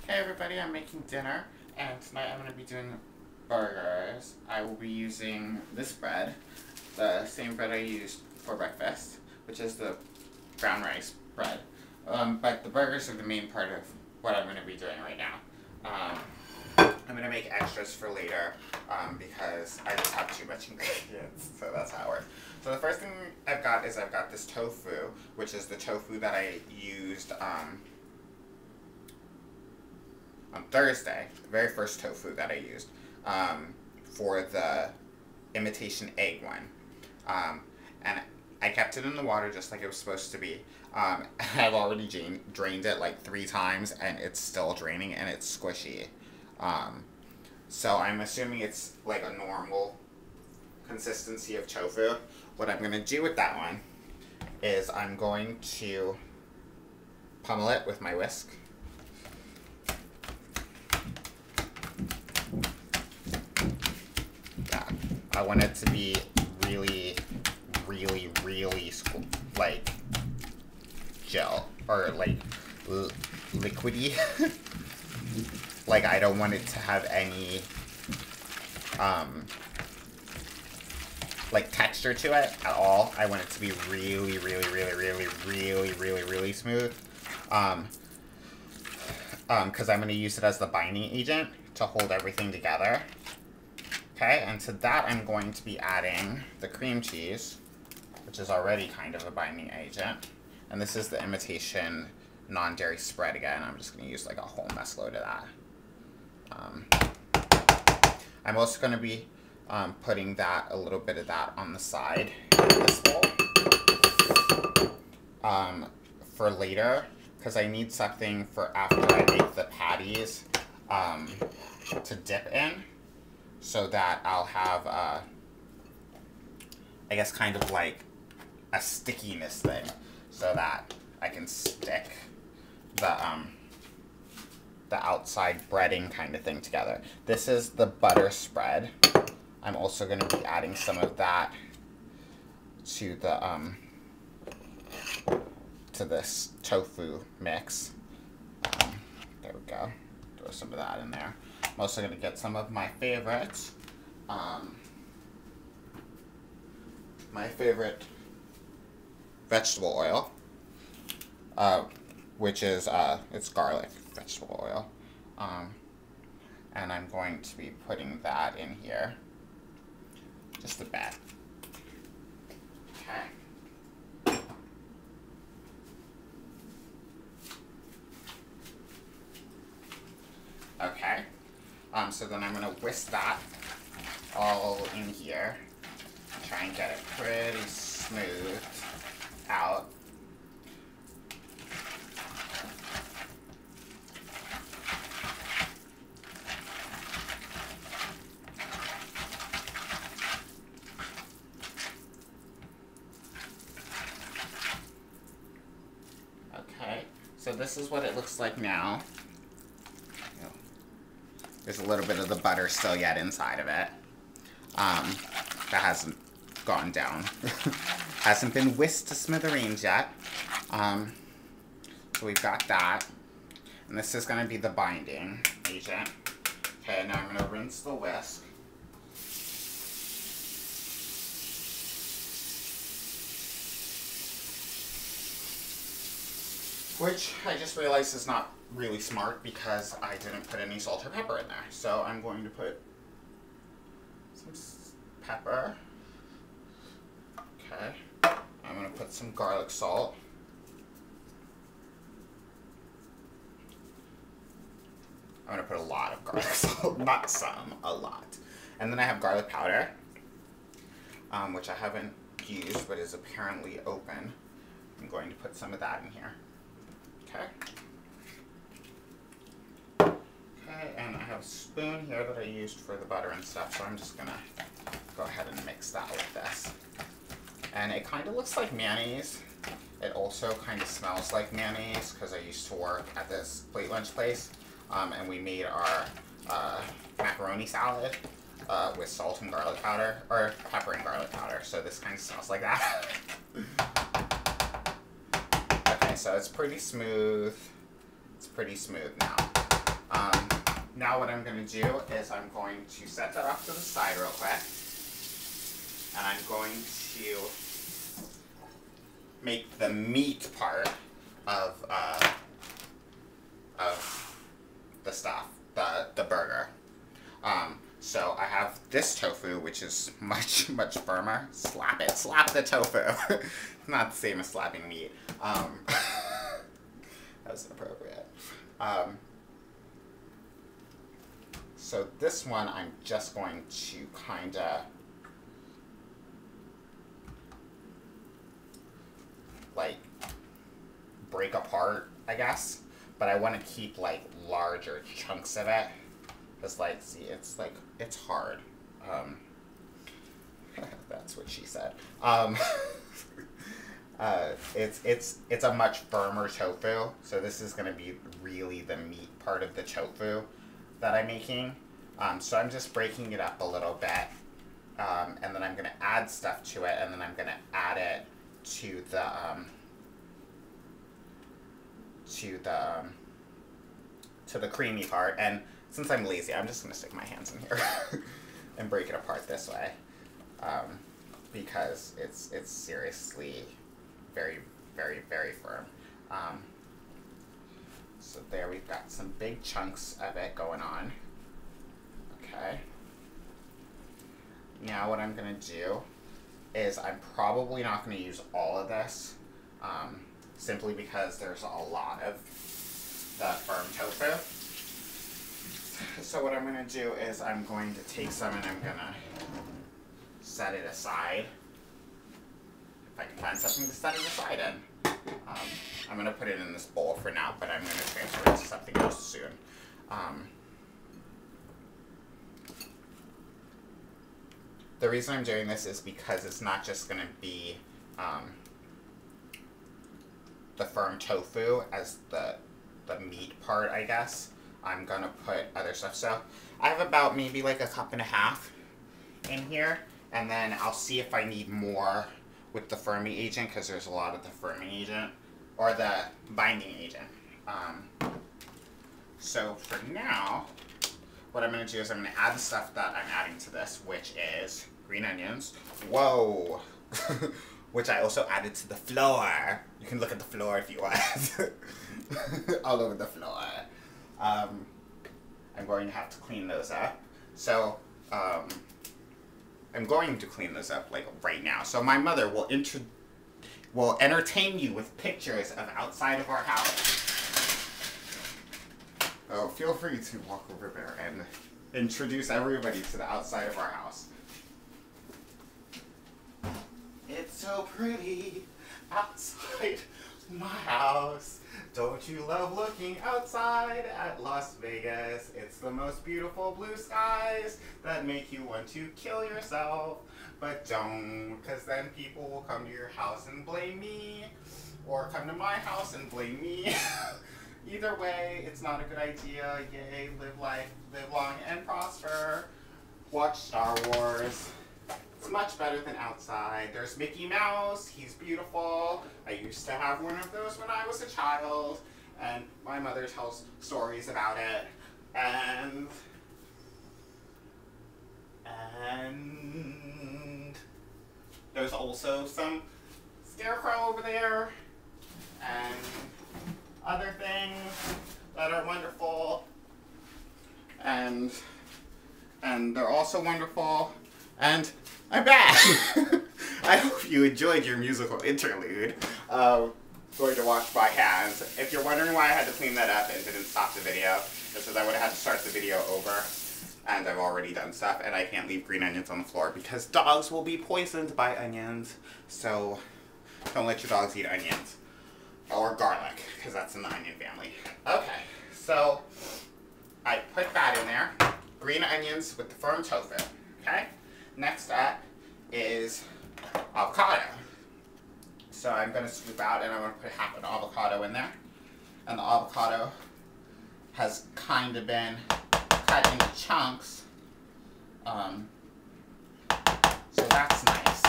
Hey everybody, I'm making dinner, and tonight I'm going to be doing burgers. I will be using this bread, the same bread I used for breakfast, which is the brown rice bread. But the burgers are the main part of what I'm going to be doing right now. I'm going to make extras for later because I just have too much ingredients, so that's how it works. So the first thing I've got this tofu, which is the tofu that I used on Thursday, the very first tofu that I used for the imitation egg one. And I kept it in the water just like it was supposed to be. I've already drained it like 3 times and it's still draining and it's squishy. So I'm assuming it's like a normal consistency of tofu. What I'm going to do with that one is I'm going to pummel it with my whisk. I want it to be really like gel or like liquidy. Like I don't want it to have any like texture to it at all. I want it to be really smooth. Because I'm going to use it as the binding agent to hold everything together. Okay, and to that I'm going to be adding the cream cheese, which is already kind of a binding agent. And this is the imitation non-dairy spread again. I'm just going to use like a whole mess load of that. I'm also going to be putting a little bit of that on the side of this bowl for later, because I need something for after I make the patties to dip in. So that I'll have, I guess, kind of like a stickiness thing, so that I can stick the outside breading kind of thing together. This is the butter spread. I'm also going to be adding some of that to the to this tofu mix. There we go. Throw some of that in there. I'm also going to get some of my favorites. My favorite vegetable oil, which is, it's garlic vegetable oil. And I'm going to be putting that in here. Just a bit. Okay. Okay. So then I'm going to whisk that all in here. Try and get it pretty smooth out. Okay, so this is what it looks like now. There's a little bit of the butter still yet inside of it. That hasn't gone down. Hasn't been whisked to smithereens yet. So we've got that. And this is going to be the binding agent. Okay, now I'm going to rinse the whisk. Which I just realized is not really smart because I didn't put any salt or pepper in there. So I'm going to put some pepper. Okay. I'm going to put some garlic salt. I'm going to put a lot of garlic salt. Not some, a lot. And then I have garlic powder, which I haven't used but is apparently open. I'm going to put some of that in here. Okay. Okay, and I have a spoon here that I used for the butter and stuff, so I'm just gonna go ahead and mix that with this. And it kind of looks like mayonnaise. It also kind of smells like mayonnaise because I used to work at this plate lunch place, and we made our macaroni salad with salt and garlic powder, or pepper and garlic powder, so this kind of smells like that. Okay, so it's pretty smooth. It's pretty smooth now. Now what I'm going to do is I'm going to set that off to the side real quick. And I'm going to make the meat part of the stuff, the burger. So I have this tofu, which is much firmer. Slap it, slap the tofu. It's not the same as slapping meat. That was inappropriate. So this one, I'm just going to kind of like break apart, I guess. But I want to keep like larger chunks of it. Because like, see, it's like, it's hard. That's what she said. It's a much firmer tofu. So this is going to be really the meat part of the tofu that I'm making. So I'm just breaking it up a little bit. And then I'm going to add stuff to it. And then I'm going to add it to the creamy part. And since I'm lazy, I'm just going to stick my hands in here and break it apart this way. Because it's seriously very firm. So there we've got some big chunks of it going on. Okay. Now what I'm going to do is I'm probably not going to use all of this, simply because there's a lot of the firm tofu. So what I'm going to do is I'm going to take some and I'm going to set it aside. If I can find something to set it aside in. I'm going to put it in this bowl for now, but I'm going to transfer it to something else soon. The reason I'm doing this is because it's not just going to be the firm tofu as the meat part, I guess. I'm going to put other stuff. So I have about maybe like a cup and a half in here. And then I'll see if I need more with the firming agent, because there's a lot of the firming agent, or the binding agent. So for now, what I'm going to do is I'm going to add the stuff that I'm adding to this, which is green onions. Whoa! Which I also added to the floor. You can look at the floor if you want. All over the floor. I'm going to have to clean those up. So, I'm going to clean those up like right now. So my mother will entertain you with pictures of outside of our house. Oh, feel free to walk over there and introduce everybody to the outside of our house. It's so pretty outside my house. Don't you love looking outside at Las Vegas? It's the most beautiful blue skies that make you want to kill yourself. But don't, because then people will come to your house and blame me. Or come to my house and blame me. Either way, it's not a good idea. Yay, live life, live long and prosper. Watch Star Wars. It's much better than outside. There's Mickey Mouse. He's beautiful. I used to have one of those when I was a child. And my mother tells stories about it. And there's also some scarecrow over there. And other things that are wonderful. And they're also wonderful. And I'm back! I hope you enjoyed your musical interlude. Going to wash my hands. If you're wondering why I had to clean that up and didn't stop the video, it's because I would have had to start the video over. And I've already done stuff, and I can't leave green onions on the floor because dogs will be poisoned by onions. So don't let your dogs eat onions. Or garlic, because that's in the onion family. Okay, so I put that in there. Green onions with the firm tofu. Okay? Next up is avocado. So I'm going to scoop out and I'm going to put half an avocado in there. And the avocado has kind of been cut into chunks. So that's nice.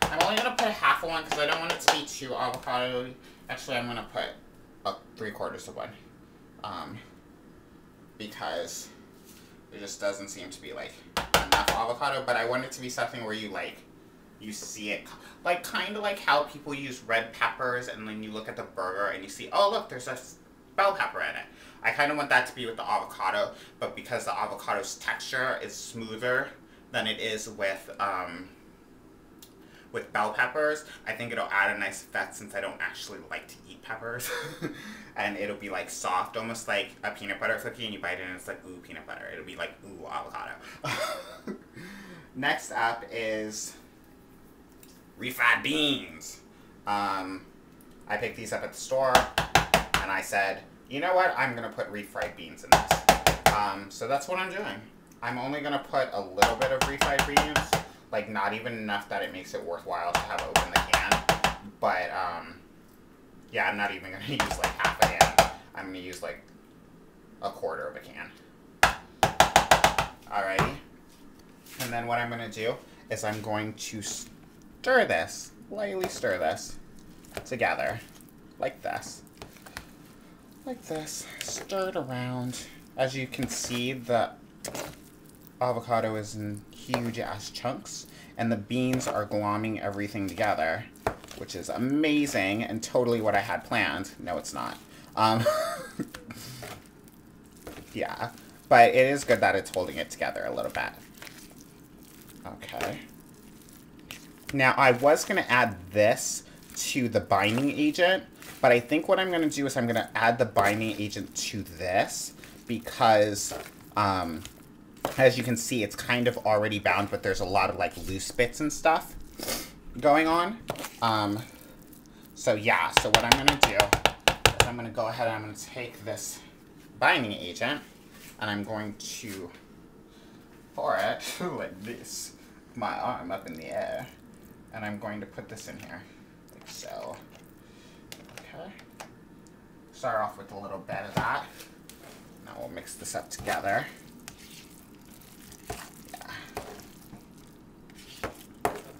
I'm only going to put half of one because I don't want it to be too avocado. Actually, I'm going to put 3/4 of one. because there just doesn't seem to be like enough avocado, but I want it to be something where you like, you see it, like kind of like how people use red peppers and then you look at the burger and you see, oh look, there's a bell pepper in it. I kind of want that to be with the avocado, but because the avocado's texture is smoother than it is with bell peppers, I think it'll add a nice effect since I don't actually like to eat peppers. And it'll be like soft, almost like a peanut butter cookie, and you bite it and it's like, ooh, peanut butter. It'll be like, ooh, avocado. Next up is refried beans. I picked these up at the store, and I said, you know what, I'm going to put refried beans in this. So that's what I'm doing. I'm only going to put a little bit of refried beans, like not even enough that it makes it worthwhile to have open the can. But, yeah, I'm not even going to use like half a can. I'm going to use like a quarter of a can. Alrighty. And then what I'm going to do is I'm going to stir this, lightly stir this together, like this. Like this, stir it around. As you can see, the avocado is in huge ass chunks, and the beans are glomming everything together, which is amazing and totally what I had planned. No, it's not. Yeah, but it is good that it's holding it together a little bit. Okay. Now, I was going to add this to the binding agent, but I think what I'm going to do is I'm going to add the binding agent to this because, as you can see, it's kind of already bound, but there's a lot of like loose bits and stuff going on. So yeah, so what I'm going to do is I'm going to go ahead and I'm going to take this binding agent and I'm going to pour it like this, my arm up in the air, and I'm going to put this in here, like so. Okay. Start off with a little bit of that. Now we'll mix this up together. Yeah.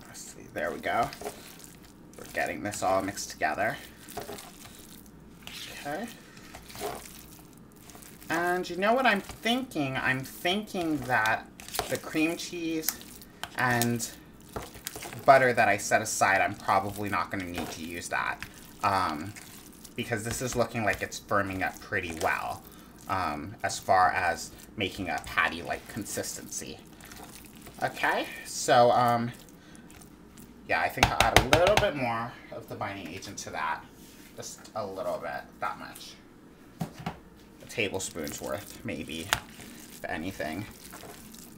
Let's see, there we go. We're getting this all mixed together. Okay. And you know what I'm thinking? I'm thinking that the cream cheese and butter that I set aside, I'm probably not going to need to use that. Because this is looking like it's firming up pretty well as far as making a patty-like consistency. Okay, so yeah, I think I'll add a little bit more of the binding agent to that. Just a little bit, that much. A tablespoon's worth, maybe, if anything.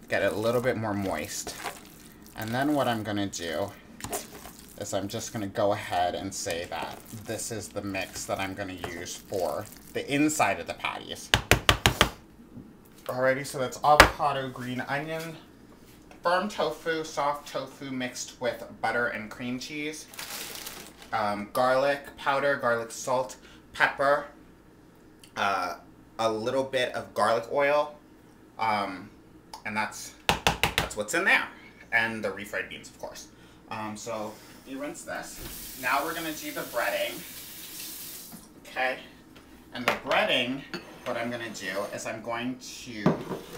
Get it a little bit more moist. And then what I'm going to do is I'm just going to go ahead and say that this is the mix that I'm going to use for the inside of the patties. Alrighty, so that's avocado, green onion, firm tofu, soft tofu mixed with butter and cream cheese, garlic powder, garlic salt, pepper, a little bit of garlic oil, and that's what's in there, and the refried beans, of course. So you rinse this. Now we're going to do the breading. Okay. And the breading, what I'm going to do is I'm going to,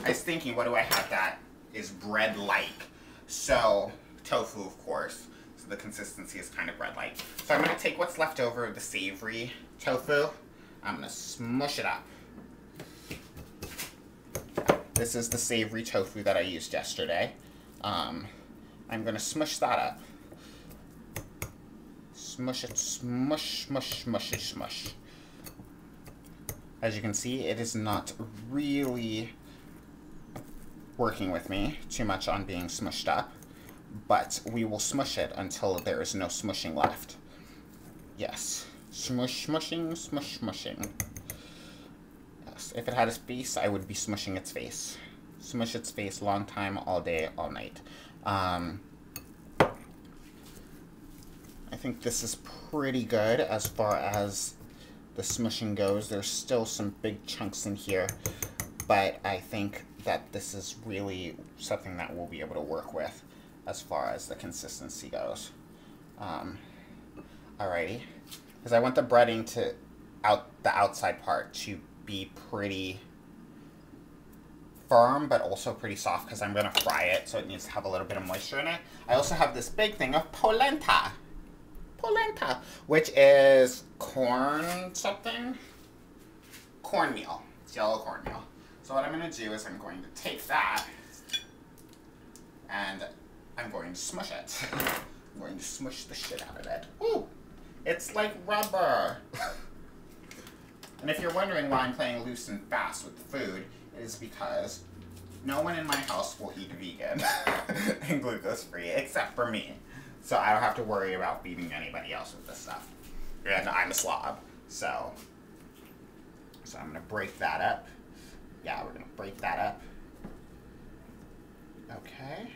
I was thinking, what do I have that is bread-like? So, tofu, of course. So the consistency is kind of bread-like. So I'm going to take what's left over of the savory tofu. I'm going to smush it up. This is the savory tofu that I used yesterday. I'm going to smush that up. Smush it, smush, smush, smushy, smush. As you can see, it is not really working with me too much on being smushed up, but we will smush it until there is no smushing left. Yes. Smush, smushing, smush, smushing. Yes. If it had a face, I would be smushing its face. Smush its face long time, all day, all night. I think this is pretty good as far as the smushing goes. There's still some big chunks in here, but I think that this is really something that we'll be able to work with as far as the consistency goes. Alrighty, because I want the breading to the outside part to be pretty firm, but also pretty soft because I'm going to fry it, so it needs to have a little bit of moisture in it. I also have this big thing of polenta. Polenta, which is corn something? Cornmeal. It's yellow cornmeal. So what I'm going to do is I'm going to take that and I'm going to smush it. I'm going to smush the shit out of it. Ooh! It's like rubber! And if you're wondering why I'm playing loose and fast with the food, it is because no one in my house will eat vegan and glucose-free except for me. So I don't have to worry about feeding anybody else with this stuff. And I'm a slob, so I'm gonna break that up. Yeah, we're gonna break that up. Okay.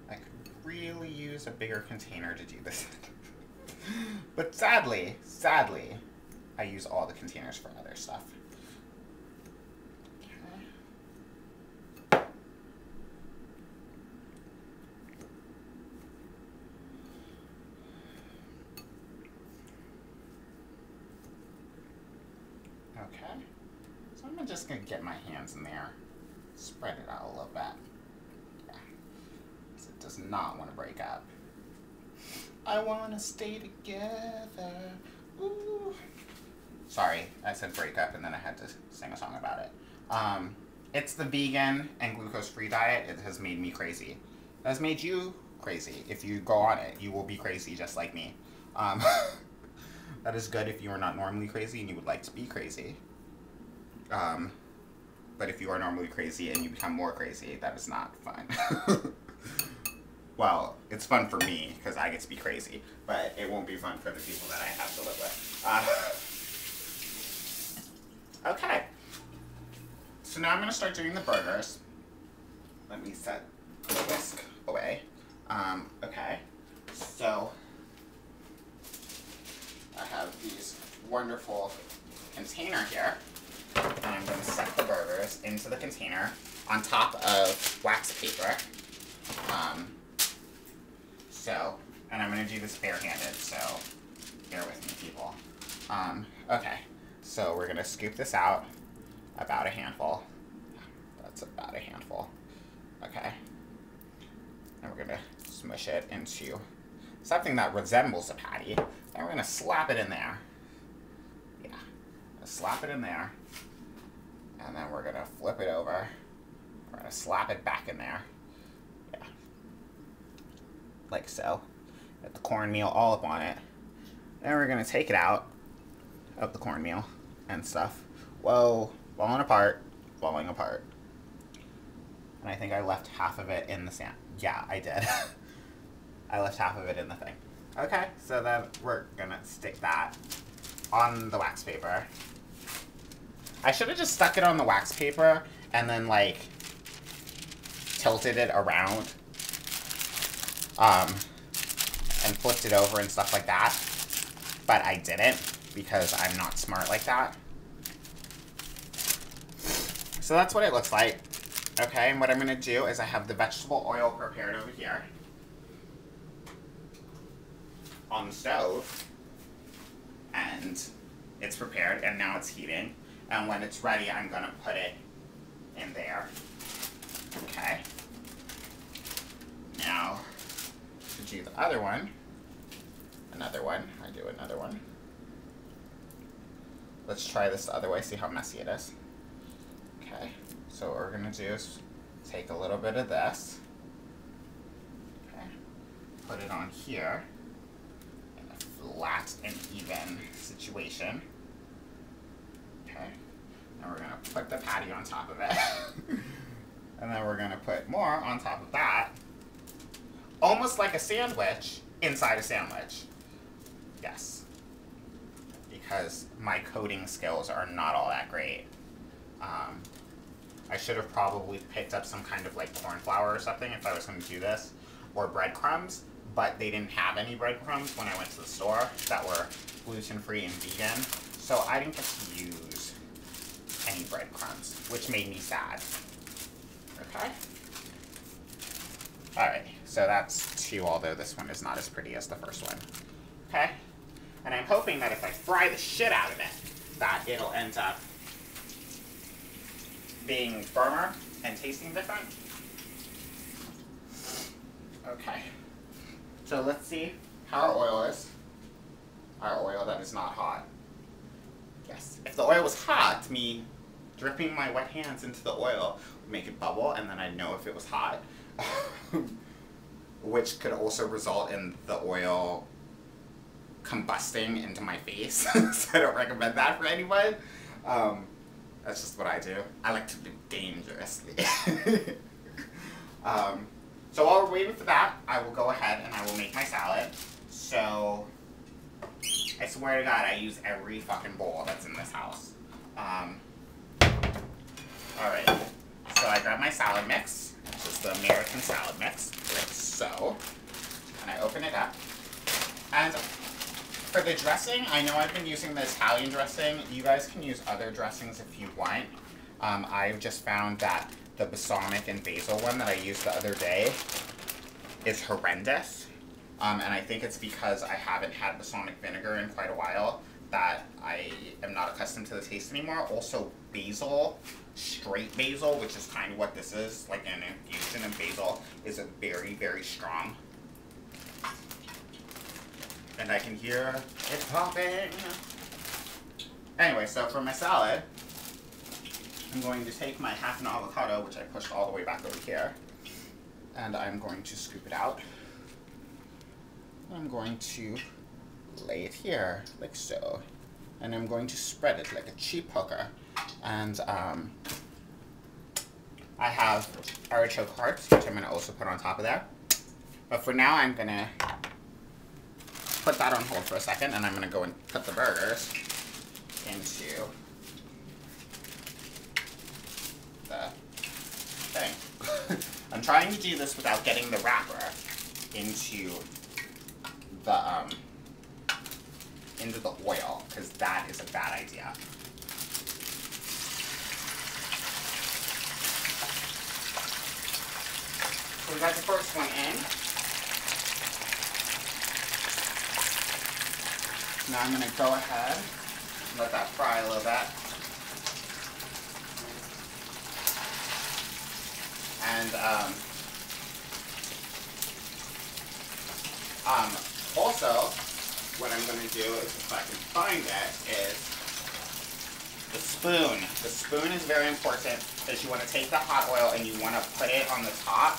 I could really use a bigger container to do this. But sadly, I use all the containers for other stuff. Okay, so I'm just going to get my hands in there, spread it out a little bit. Yeah, because it does not want to break up. I want to stay together. Ooh. Sorry, I said break up and then I had to sing a song about it. It's the vegan and glucose-free diet. It has made me crazy. It has made you crazy. If you go on it, you will be crazy just like me. That is good if you are not normally crazy and you would like to be crazy. But if you are normally crazy and you become more crazy, that is not fun. Well, it's fun for me because I get to be crazy, but it won't be fun for the people that I have to live with. Okay. So now I'm going to start doing the burgers. Let me set the whisk away. Okay. So I have these wonderful container here, and I'm going to set the burgers into the container on top of wax paper. And I'm going to do this barehanded, so bear with me, people. Okay, so we're going to scoop this out, about a handful. That's about a handful. Okay. And we're going to smush it into something that resembles a patty. And we're going to slap it in there. Yeah, slap it in there. And then we're going to flip it over. We're going to slap it back in there. Yeah. Like so. Get the cornmeal all up on it. Then we're going to take it out of the cornmeal and stuff. Whoa, falling apart, falling apart. And I think I left half of it in the sand. Yeah, I did. I left half of it in the thing. Okay, so then we're going to stick that on the wax paper. I should have just stuck it on the wax paper and then, like, tilted it around. And flipped it over and stuff like that. But I didn't, because I'm not smart like that. So that's what it looks like. Okay, and what I'm going to do is I have the vegetable oil prepared over here on the stove. And it's prepared, and now it's heating. And when it's ready, I'm going to put it in there. Okay. Now, to do the other one, I do another one. Let's try this the other way, see how messy it is. Okay, so what we're going to do is take a little bit of this, okay, put it on here in a flat and even situation. Okay, and we're going to put the patty on top of it. And then we're going to put more on top of that. Almost like a sandwich inside a sandwich. Yes. Because my coding skills are not all that great. I should have probably picked up some kind of like corn flour or something if I was going to do this. Or breadcrumbs. But they didn't have any breadcrumbs when I went to the store that were gluten-free and vegan. So I didn't get to use any breadcrumbs, which made me sad. Okay. Alright, so that's two, although this one is not as pretty as the first one. Okay? And I'm hoping that if I fry the shit out of it, that it'll end up being firmer and tasting different. Okay. So let's see how our oil is. Our oil that is not hot. Yes. If the oil was hot, me dripping my wet hands into the oil would make it bubble, and then I'd know if it was hot. Which could also result in the oil combusting into my face. So I don't recommend that for anyone. That's just what I do. I like to live dangerously. So while we're waiting for that, I will go ahead and I will make my salad. So, I swear to God, I use every fucking bowl that's in this house. Alright, so I grab my salad mix, which is the American salad mix, like so, and I open it up. And for the dressing, I know I've been using the Italian dressing. You guys can use other dressings if you want. I've just found that the balsamic and basil one that I used the other day is horrendous. And I think it's because I haven't had balsamic vinegar in quite a while that I am not accustomed to the taste anymore. Also, basil, straight basil, which is kind of what this is, like an infusion of basil, is a very, very strong. And I can hear it popping. Anyway, so for my salad, I'm going to take my half an avocado, which I pushed all the way back over here, and I'm going to scoop it out. I'm going to lay it here, like so. And I'm going to spread it like a cheap hooker. And I have artichoke hearts, which I'm going to also put on top of that. But for now, I'm going to put that on hold for a second, and I'm going to go and put the burgers into the thing. I'm trying to do this without getting the wrapper into the oil, because that is a bad idea. So we got the first one in. Now I'm going to go ahead and let that fry a little bit. And also, what I'm going to do is, if I can find it, is the spoon. The spoon is very important, because you want to take the hot oil and you want to put it on the top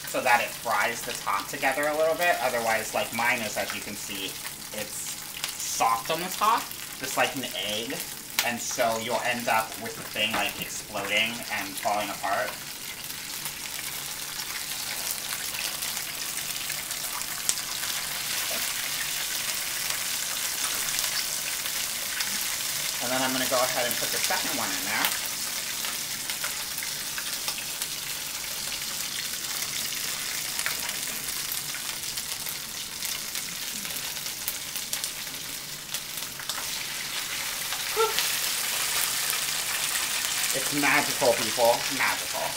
so that it fries the top together a little bit. Otherwise, like mine is, as you can see, it's soft on the top, just like an egg. And so you'll end up with the thing like exploding and falling apart. And then I'm going to go ahead and put the second one in there. Whew. It's magical, people. Magical.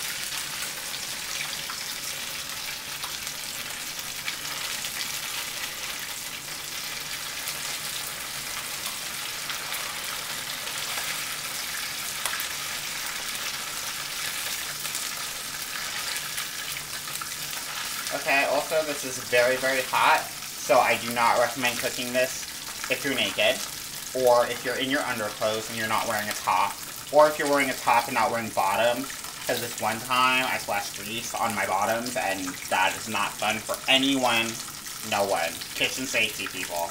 Okay, also this is very, very hot, so I do not recommend cooking this if you're naked, or if you're in your underclothes and you're not wearing a top, or if you're wearing a top and not wearing bottoms, because this one time I splashed grease on my bottoms, and that is not fun for anyone, no one. Kitchen safety, people.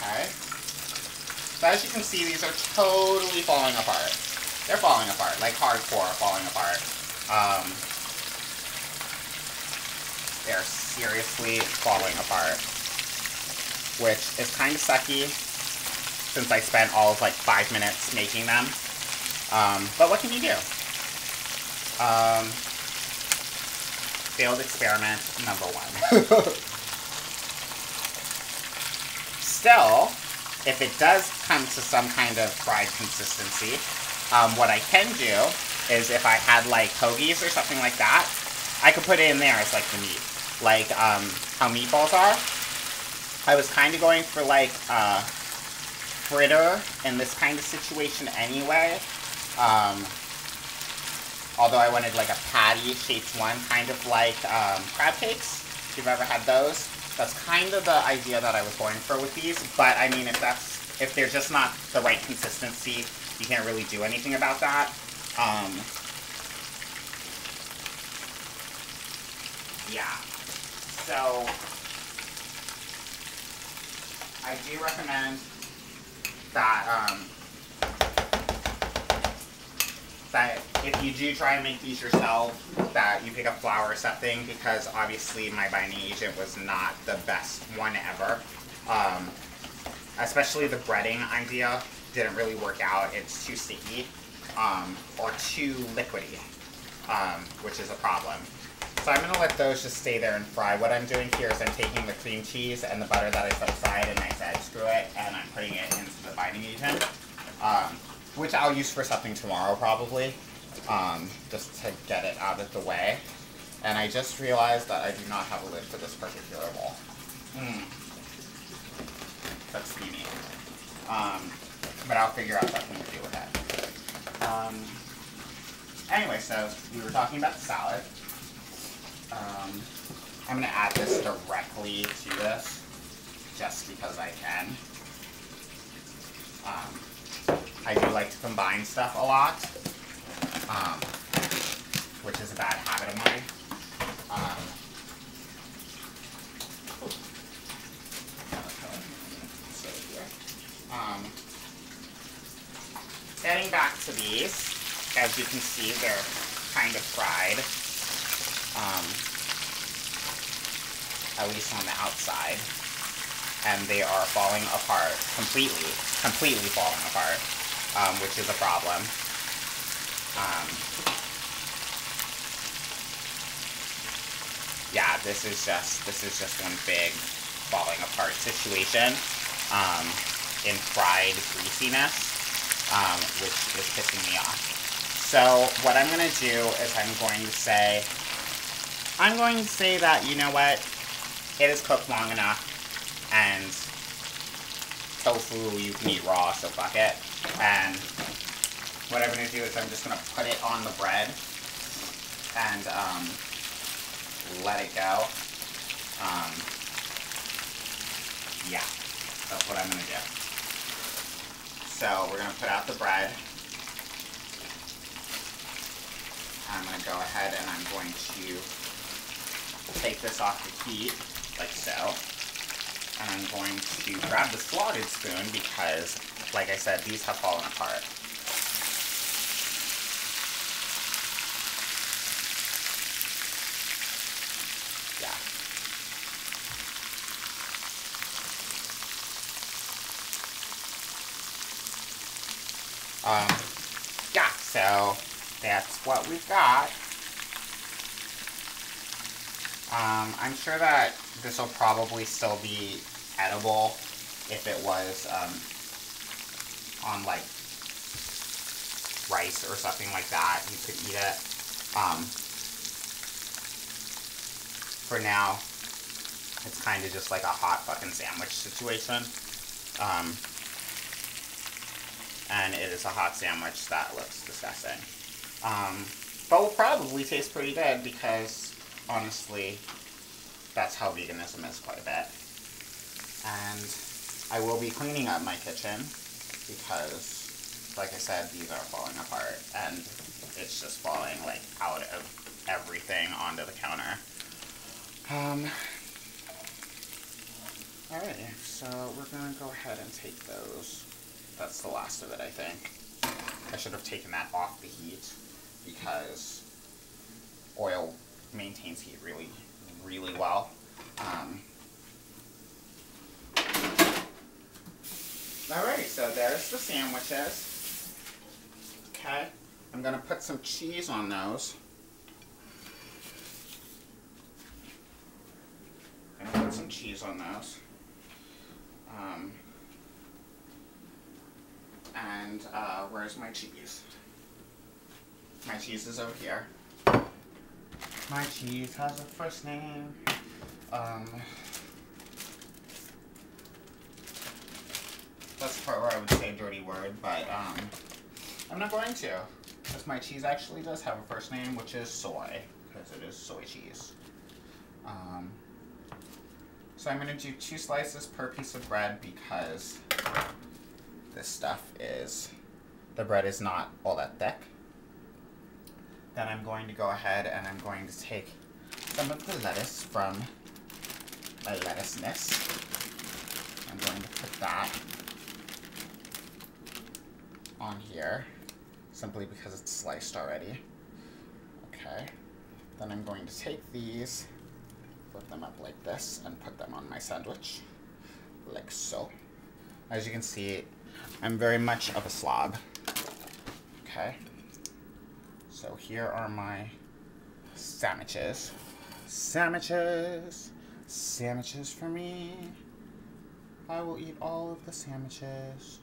Okay. So as you can see, these are totally falling apart. They're falling apart, like hardcore falling apart. They're seriously falling apart, which is kind of sucky since I spent all of like 5 minutes making them. But what can you do? Failed experiment number 1. Still, if it does come to some kind of fried consistency, what I can do is, if I had like hoagies or something like that, I could put it in there as like the meat. Like how meatballs are. I was kind of going for like fritter in this kind of situation anyway. Although I wanted like a patty-shaped one, kind of like crab cakes, if you've ever had those. That's kind of the idea that I was going for with these, but I mean, if they're just not the right consistency, you can't really do anything about that. Yeah, so I do recommend that that if you do try and make these yourself, that you pick up flour or something, because obviously my binding agent was not the best one ever. Especially the breading idea didn't really work out. It's too sticky or too liquidy, which is a problem. So I'm going to let those just stay there and fry. What I'm doing here is I'm taking the cream cheese and the butter that I set aside, and I said screw it, and I'm putting it into the binding agent, which I'll use for something tomorrow probably, just to get it out of the way. And I just realized that I do not have a lid for this particular bowl. That's steamy. But I'll figure out something to do with it. Anyway, so we were talking about the salad. I'm going to add this directly to this, just because I can. I do like to combine stuff a lot, which is a bad habit of mine. Getting back to these, as you can see, they're kind of fried, at least on the outside, and they are falling apart completely falling apart, which is a problem. Yeah, this is just one big falling apart situation in fried greasiness, which is pissing me off. So what I'm going to do is I'm going to say that, you know what, it is cooked long enough, and tofu you can eat raw, so fuck it. And what I'm going to do is I'm just going to put it on the bread and let it go. Yeah, that's what I'm going to do. So we're going to put out the bread. I'm going to go ahead and I'm going to take this off the heat, like so. And I'm going to grab the slotted spoon because, like I said, these have fallen apart. Yeah, so that's what we've got. I'm sure that this will probably still be edible if it was on like rice or something like that. You could eat it. For now, it's kind of just like a hot fucking sandwich situation. And it is a hot sandwich that looks disgusting. But will probably taste pretty good because, honestly, that's how veganism is quite a bit. And I will be cleaning up my kitchen because, like I said, these are falling apart and it's just falling like out of everything onto the counter. Alright, so we're gonna go ahead and take those. That's the last of it, I think. I should have taken that off the heat because oil maintains heat really, really well. Alright, so there's the sandwiches. Okay, I'm going to put some cheese on those. I'm going to put some cheese on those. And where's my cheese? My cheese is over here. My cheese has a first name. That's the part where I would say a dirty word, but I'm not going to. Because my cheese actually does have a first name, which is soy, because it is soy cheese. So I'm going to do 2 slices per piece of bread because this stuff is, the bread is not all that thick. Then I'm going to go ahead and I'm going to take some of the lettuce from my lettuce-ness. I'm going to put that on here, simply because it's sliced already. Okay. Then I'm going to take these, flip them up like this, and put them on my sandwich, like so. As you can see, I'm very much of a slob. Okay. So here are my sandwiches. Sandwiches! Sandwiches for me. I will eat all of the sandwiches.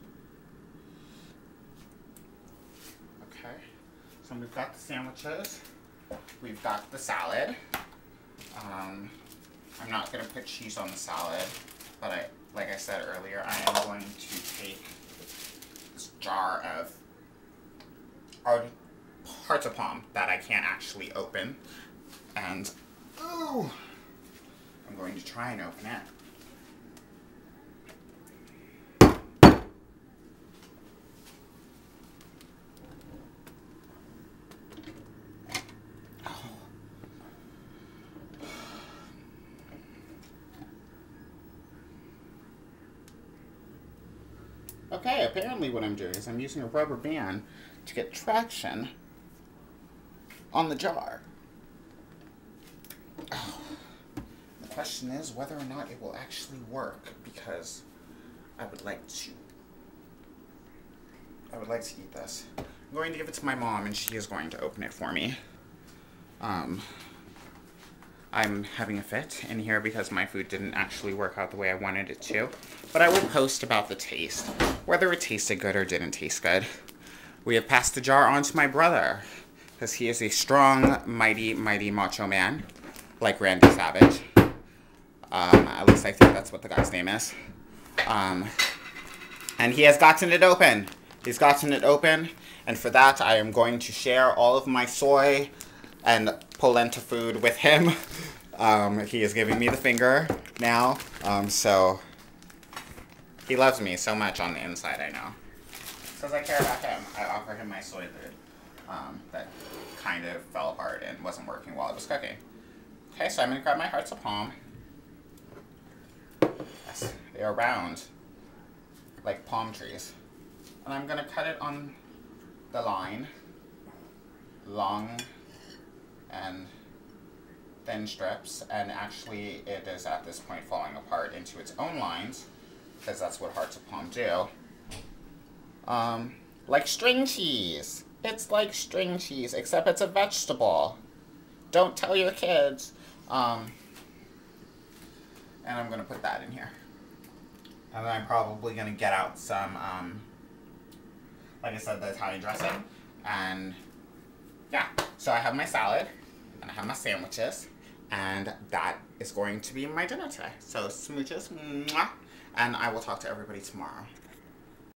Okay. So we've got the sandwiches. We've got the salad. I'm not going to put cheese on the salad, but like I said earlier, I am going to take this jar of hearts of palm that I can't actually open, and ooh, I'm going to try and open it. Okay, apparently what I'm doing is I'm using a rubber band to get traction on the jar. Oh. The question is whether or not it will actually work, because I would like to eat this. I'm going to give it to my mom, and she is going to open it for me. I'm having a fit in here because my food didn't actually work out the way I wanted it to. But I will post about the taste, whether it tasted good or didn't taste good. We have passed the jar on to my brother, because he is a strong, mighty, mighty macho man, like Randy Savage. At least I think that's what the guy's name is. And he has gotten it open. He's gotten it open, and for that I am going to share all of my soy and polenta food with him. He is giving me the finger now, so he loves me so much on the inside, I know. Because I care about him, I offer him my soy food that kind of fell apart and wasn't working while I was cooking. Okay, so I'm going to grab my hearts of palm. Yes, they are round, like palm trees. And I'm going to cut it on the line, long and thin strips, and actually it is at this point falling apart into its own lines, because that's what hearts of palm do. Like string cheese. It's like string cheese, except it's a vegetable. Don't tell your kids. And I'm going to put that in here. And then I'm probably going to get out some, like I said, the Italian dressing. And yeah, so I have my salad, and I have my sandwiches, and that is going to be my dinner today. So smooches, mwah, and I will talk to everybody tomorrow.